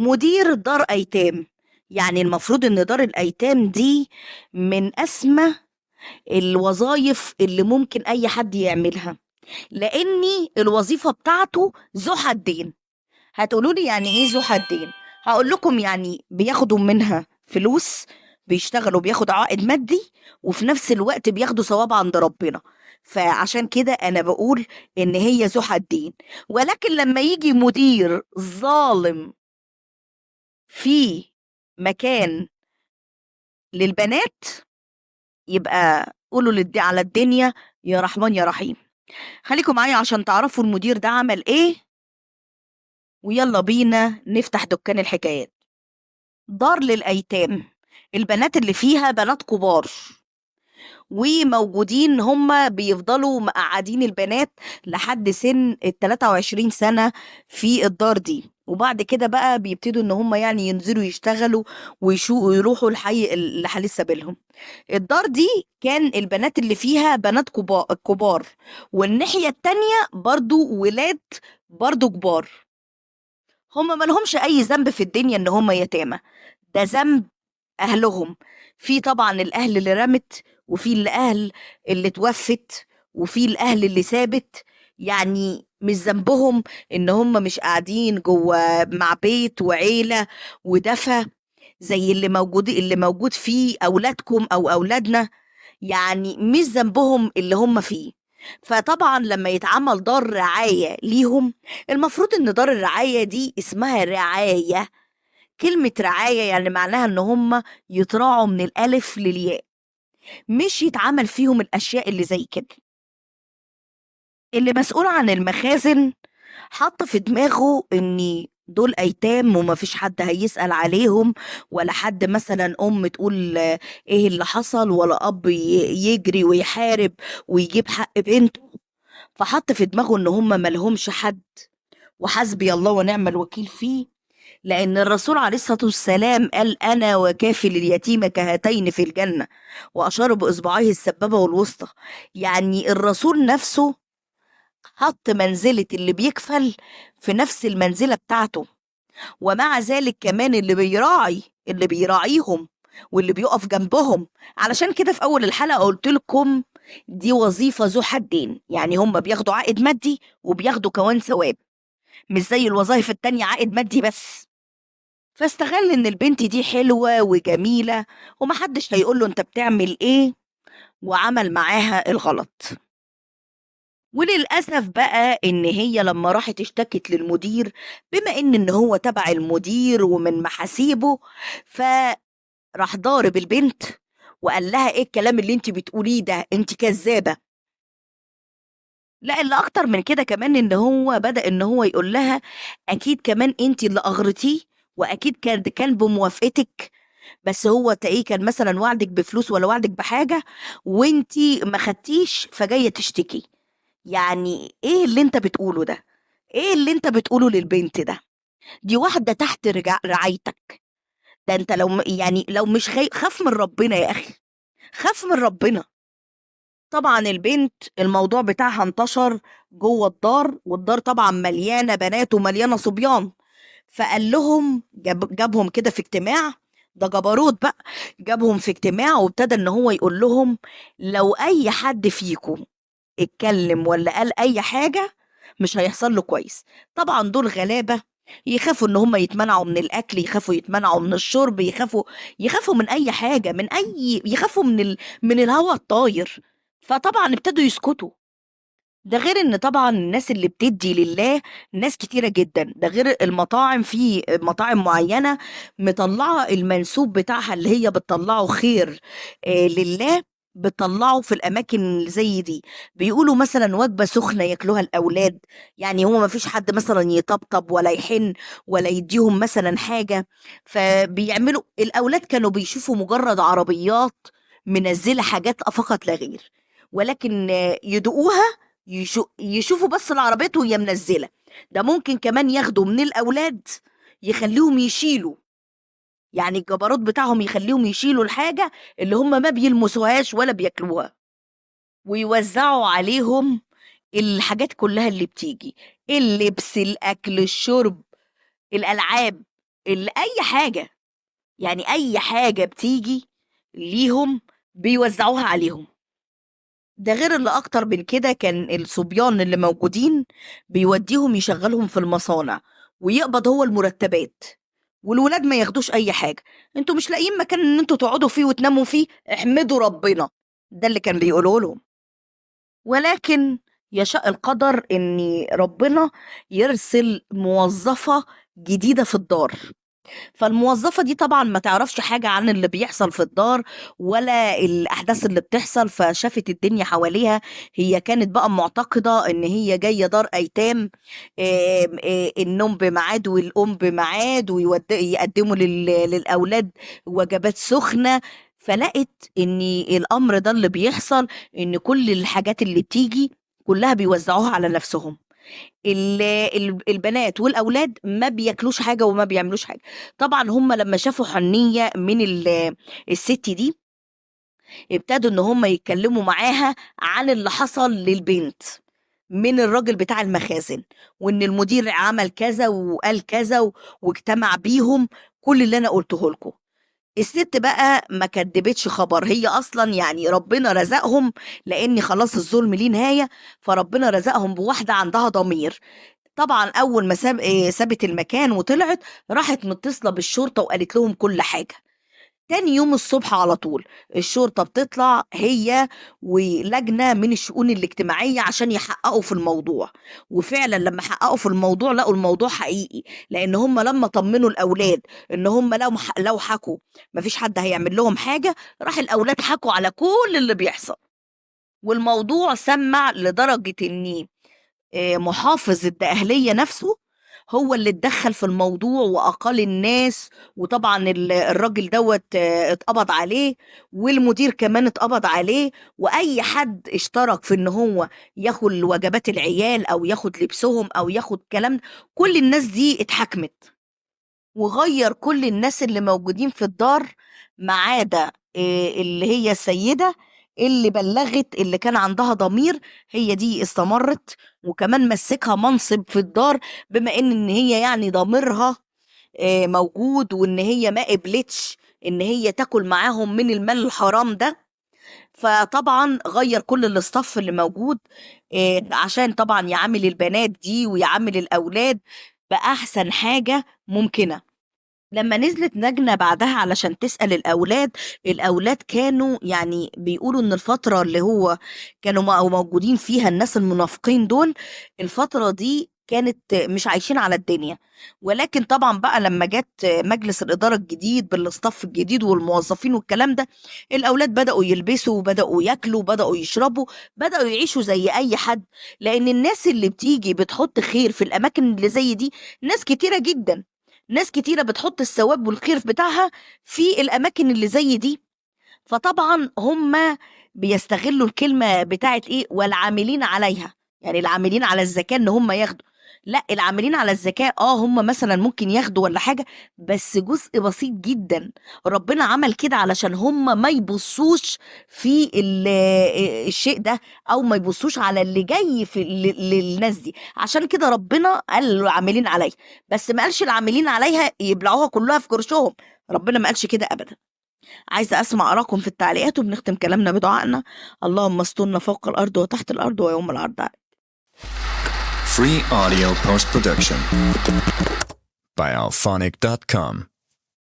مدير دار أيتام. يعني المفروض إن دار الأيتام دي من أسمى الوظايف اللي ممكن أي حد يعملها، لأني الوظيفة بتاعته ذو حدين. هتقولوا لي يعني إيه ذو حدين؟ هقول لكم يعني بياخدوا منها فلوس، بيشتغلوا بياخد عائد مادي، وفي نفس الوقت بياخدوا ثواب عند ربنا. فعشان كده أنا بقول إن هي ذو حدين. ولكن لما يجي مدير ظالم في مكان للبنات، يبقى قولوا على الدنيا يا رحمن يا رحيم. خليكم معايا عشان تعرفوا المدير ده عمل ايه، ويلا بينا نفتح دكان الحكايات. دار للأيتام، البنات اللي فيها بنات كبار، وموجودين هم بيفضلوا مقعدين البنات لحد سن ال 23 سنة في الدار دي، وبعد كده بقى بيبتدوا ان هم يعني ينزلوا يشتغلوا ويروحوا الحي اللي لسه بالهم. الدار دي كان البنات اللي فيها بنات كبار، والناحية التانية برضو ولاد برضو كبار. هم ملهمش اي ذنب في الدنيا ان هم يتامى، ده ذنب اهلهم. في طبعا الاهل اللي رمت، وفي الاهل اللي توفت، وفي الاهل اللي سابت. يعني مش ذنبهم ان هم مش قاعدين جوه مع بيت وعيلة ودفى زي اللي موجود فيه اولادكم او اولادنا. يعني مش ذنبهم اللي هم فيه. فطبعا لما يتعمل دار رعاية ليهم، المفروض ان دار الرعاية دي اسمها رعاية. كلمة رعاية يعني معناها ان هم يتراعوا من الالف للياء، مش يتعمل فيهم الاشياء اللي زي كده. اللي مسؤول عن المخازن حط في دماغه ان دول ايتام ومفيش حد هيسأل عليهم، ولا حد مثلا ام تقول ايه اللي حصل، ولا اب يجري ويحارب ويجيب حق بنته. فحط في دماغه ان هم ملهمش حد، وحسبي الله ونعم الوكيل فيه. لأن الرسول عليه الصلاة والسلام قال أنا وكافل اليتيم كهاتين في الجنة، وأشار بإصبعيه السبابة والوسطى. يعني الرسول نفسه حط منزلة اللي بيكفل في نفس المنزلة بتاعته. ومع ذلك كمان اللي بيراعيهم واللي بيقف جنبهم. علشان كده في أول الحلقة قلت لكم دي وظيفة ذو حدين، يعني هم بياخدوا عائد مادي وبياخدوا كمان ثواب، مش زي الوظائف التانية عائد مادي بس. فاستغل ان البنت دي حلوة وجميلة ومحدش هيقوله انت بتعمل ايه، وعمل معاها الغلط. وللأسف بقى ان هي لما راحت اشتكت للمدير، بما ان هو تبع المدير ومن محاسيبه، فراح ضارب البنت وقال لها ايه الكلام اللي انت بتقوليه ده، انت كذابة. لا، اللي اكتر من كده كمان ان هو بدأ ان هو يقول لها اكيد كمان انت اللي اغرتيه، واكيد كان بموافقتك، بس هو تلاقيه كان مثلا وعدك بفلوس ولا وعدك بحاجة وانتي ما خدتيش فجاية تشتكي. يعني ايه اللي انت بتقوله ده؟ ايه اللي انت بتقوله للبنت ده؟ دي واحدة تحت رعايتك. ده انت لو يعني لو مش خاف من ربنا يا اخي، خاف من ربنا. طبعا البنت الموضوع بتاعها انتشر جوه الدار، والدار طبعا مليانة بنات ومليانة صبيان. فقال لهم جابهم كده في اجتماع، ده جبروت بقى. جابهم في اجتماع وابتدى ان هو يقول لهم لو اي حد فيكم اتكلم ولا قال اي حاجة مش هيحصل له كويس. طبعا دول غلابة، يخافوا ان هم يتمنعوا من الاكل، يخافوا يتمنعوا من الشرب، يخافوا من اي حاجة، يخافوا من الهواء الطاير. فطبعا ابتدوا يسكتوا. ده غير ان طبعا الناس اللي بتدي لله ناس كتيرة جدا، ده غير المطاعم، في مطاعم معينة مطلعة المنسوب بتاعها اللي هي بتطلعه خير لله، بتطلعه في الاماكن اللي زي دي. بيقولوا مثلا وجبة سخنة ياكلوها الاولاد، يعني هو ما فيش حد مثلا يطبطب ولا يحن ولا يديهم مثلا حاجة. فبيعملوا الاولاد كانوا بيشوفوا مجرد عربيات منزلة حاجات فقط لا غير، ولكن يدوقوها، يشوفوا بس العربيات وهي منزله. ده ممكن كمان ياخدوا من الاولاد يخليهم يشيلوا، يعني الجبروت بتاعهم يخليهم يشيلوا الحاجه اللي هم ما بيلمسوهاش ولا بياكلوها، ويوزعوا عليهم الحاجات كلها اللي بتيجي: اللبس، الاكل، الشرب، الالعاب. أي حاجة، يعني أي حاجة بتيجي ليهم بيوزعوها عليهم. ده غير اللي أكتر من كده كان الصبيان اللي موجودين بيوديهم يشغلهم في المصانع ويقبض هو المرتبات، والولاد ما ياخدوش أي حاجة. انتوا مش لاقيين مكان ان انتوا تقعدوا فيه وتناموا فيه، احمدوا ربنا. ده اللي كان بيقوله لهم. ولكن يشاء القدر ان ربنا يرسل موظفة جديدة في الدار. فالموظفة دي طبعا ما تعرفش حاجة عن اللي بيحصل في الدار ولا الأحداث اللي بتحصل، فشافت الدنيا حواليها. هي كانت بقى معتقدة إن هي جاية دار أيتام، النوم بميعاد والأم بميعاد، ويقدموا للأولاد وجبات سخنة. فلقت إن الأمر ده اللي بيحصل، إن كل الحاجات اللي بتيجي كلها بيوزعوها على نفسهم. البنات والأولاد ما بياكلوش حاجة وما بيعملوش حاجة. طبعا هم لما شافوا حنية من الست دي، ابتدوا ان هم يتكلموا معاها عن اللي حصل للبنت من الراجل بتاع المخازن، وان المدير عمل كذا وقال كذا واجتمع بيهم. كل اللي انا قلته لكم، الست بقى ما كدبتش خبر. هي اصلا يعني ربنا رزقهم، لان خلاص الظلم ليه نهايه، فربنا رزقهم بواحده عندها ضمير. طبعا اول ما سابت المكان وطلعت، راحت متصله بالشرطه وقالت لهم كل حاجه. تاني يوم الصبح على طول الشرطة بتطلع هي ولجنة من الشؤون الاجتماعية عشان يحققوا في الموضوع. وفعلا لما حققوا في الموضوع لقوا الموضوع حقيقي، لأن هم لما طمنوا الأولاد إن هم لو حكوا مفيش حد هيعمل لهم حاجة، راح الأولاد حكوا على كل اللي بيحصل. والموضوع سمع لدرجة إن محافظ الدقهلية نفسه هو اللي اتدخل في الموضوع وأقال الناس. وطبعا الراجل دوت اتقبض عليه، والمدير كمان اتقبض عليه، وأي حد اشترك في ان هو ياخد وجبات العيال أو ياخد لبسهم أو ياخد كلام، كل الناس دي اتحكمت. وغير كل الناس اللي موجودين في الدار ما عدا اللي هي السيدة اللي بلغت اللي كان عندها ضمير. هي دي استمرت، وكمان مسكها منصب في الدار، بما ان هي يعني ضميرها موجود، وان هي ما قبلتش ان هي تاكل معاهم من المال الحرام ده. فطبعا غير كل الاستاف اللي موجود عشان طبعا يعامل البنات دي ويعامل الاولاد باحسن حاجة ممكنة. لما نزلت لجنة بعدها علشان تسأل الأولاد، الأولاد كانوا يعني بيقولوا إن الفترة اللي هو كانوا موجودين فيها الناس المنافقين دول، الفترة دي كانت مش عايشين على الدنيا. ولكن طبعا بقى لما جت مجلس الإدارة الجديد بالاستاف الجديد والموظفين والكلام ده، الأولاد بدأوا يلبسوا وبدأوا ياكلوا وبدأوا يشربوا، بدأوا يعيشوا زي أي حد. لأن الناس اللي بتيجي بتحط خير في الأماكن اللي زي دي ناس كتيرة جدا، ناس كتيرة بتحط الثواب والخير بتاعها في الأماكن اللي زي دي. فطبعا هم بيستغلوا الكلمة بتاعت إيه والعاملين عليها، يعني العاملين على الزكاة إن هم ياخدوا. لا، العاملين على الزكاة هم مثلا ممكن ياخدوا ولا حاجة، بس جزء بسيط جدا. ربنا عمل كده علشان هم ما يبصوش في الشيء ده، او ما يبصوش على اللي جاي في للناس دي. عشان كده ربنا قال العاملين عليها، بس ما قالش العاملين عليها يبلعوها كلها في كرشهم. ربنا ما قالش كده ابدا. عايزه اسمع اراكم في التعليقات، وبنختم كلامنا بدعائنا: اللهم استرنا فوق الارض وتحت الارض ويوم العرض. Free audio post production by alphonic.com.